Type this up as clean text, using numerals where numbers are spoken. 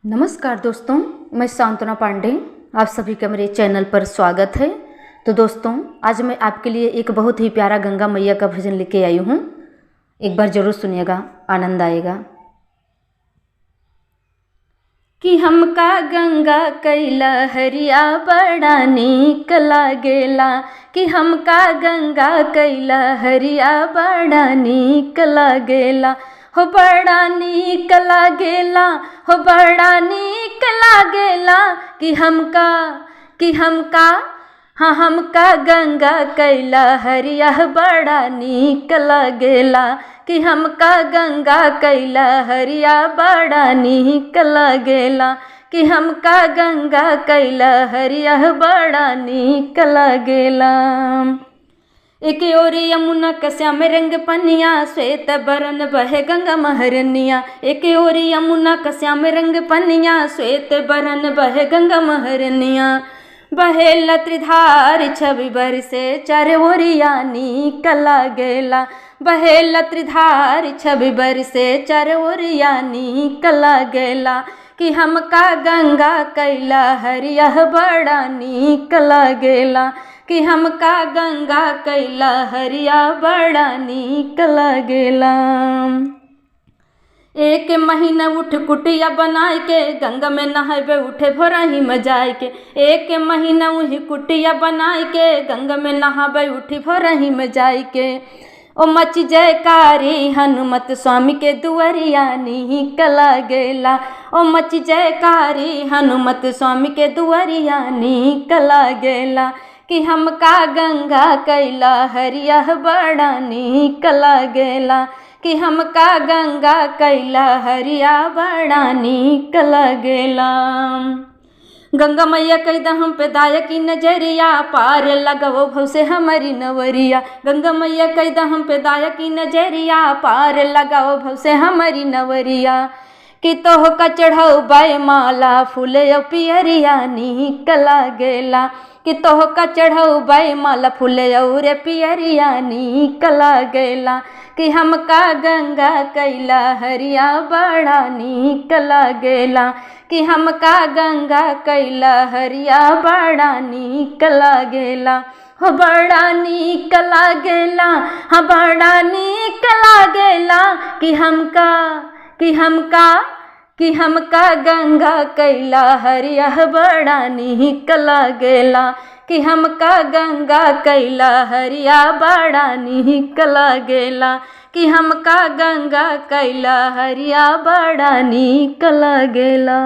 नमस्कार दोस्तों, मैं सांत्वना पांडे, आप सभी का मेरे चैनल पर स्वागत है। तो दोस्तों, आज मैं आपके लिए एक बहुत ही प्यारा गंगा मैया का भजन लेके आई हूँ। एक बार जरूर सुनिएगा, आनंद आएगा। कि हमका गंगा कैला हरिया बड़ा नीक लागेला, कि हमका गंगा कैला हरिया बड़ा नीक लागेला, हो बड़ा नीक लागेला, हो बड़ा नीक लागेला। कि हमका हाँ हमका गंगा कैला हरिया बड़ा नीक लागेला, कि हमका गंगा कैला हरिया बड़ा नीक लागेला, कि हमका गंगा कैला हरिया बड़ा नीक लागेला। एक ओरी यमुना का श्याम रंग पनिया, श्वेत बरन बहे गंगा महरनिया। एक ओरी यमुना का श्याम रंग पनिया, श्वेत बरन बहे गंगा महरनिया। बहे लत्रिधार छवि बरसे चारे ओरिया नीक लागेला, बहे लत्रिधार छवि बरसे चारे ओरिया नीक लागेला। कि हमका गंगा कैला हरिया बड़ा नीक लागेला, कि हमका गंगा कैला हरिया बड़ा नीक लागेला। एक महीना उठ कुटिया बनाए के, गंगा में नहाबे उठे भोरही में जाए के। एक महीना वही कुटिया बनाए के, गंगा में नहाबे उठी भोरही में जाए के। ओ मच जयकारी हनुमत स्वामी के दुआरिया नीक लागेला, ओ मच जयकारी हनुमत स्वामी के दुआरिया नीक लागेला। कि हमका गंगा कैला हरिया बड़ा नीक लागेला, कि हमका गंगा कैला हरिया बड़ा नीक लागेला। गंगा मैया कैदा हम पे दाया की नजरिया, पार लगाओ भव से हमारी नवरिया। गंगा मैया कैदा हम पे दाया की नजरिया, पार लगाओ भव से हमारी नवरिया। कि तोह का चढ़ाऊ बाय माला फूल पियरिया नीक लागेला, कि तोह का चढ़ाऊ बाय माला फूल और पियरिया नीक लागेला। कि हमका गंगा कैला हरिया बड़ा नीक लागेला, कि हमका गंगा कैला हरिया बड़ा नीक लागेला, हो बड़ा नीक लागेला, हाँ बड़ा नीक लागेला। कि हमका गंगा कैला हरिया बड़ा नीक लागेला, कि हमका गंगा कैला हरिया बड़ा नीक लागेला। कि हमका गंगा कैला हरिया बड़ा नीक लागेला।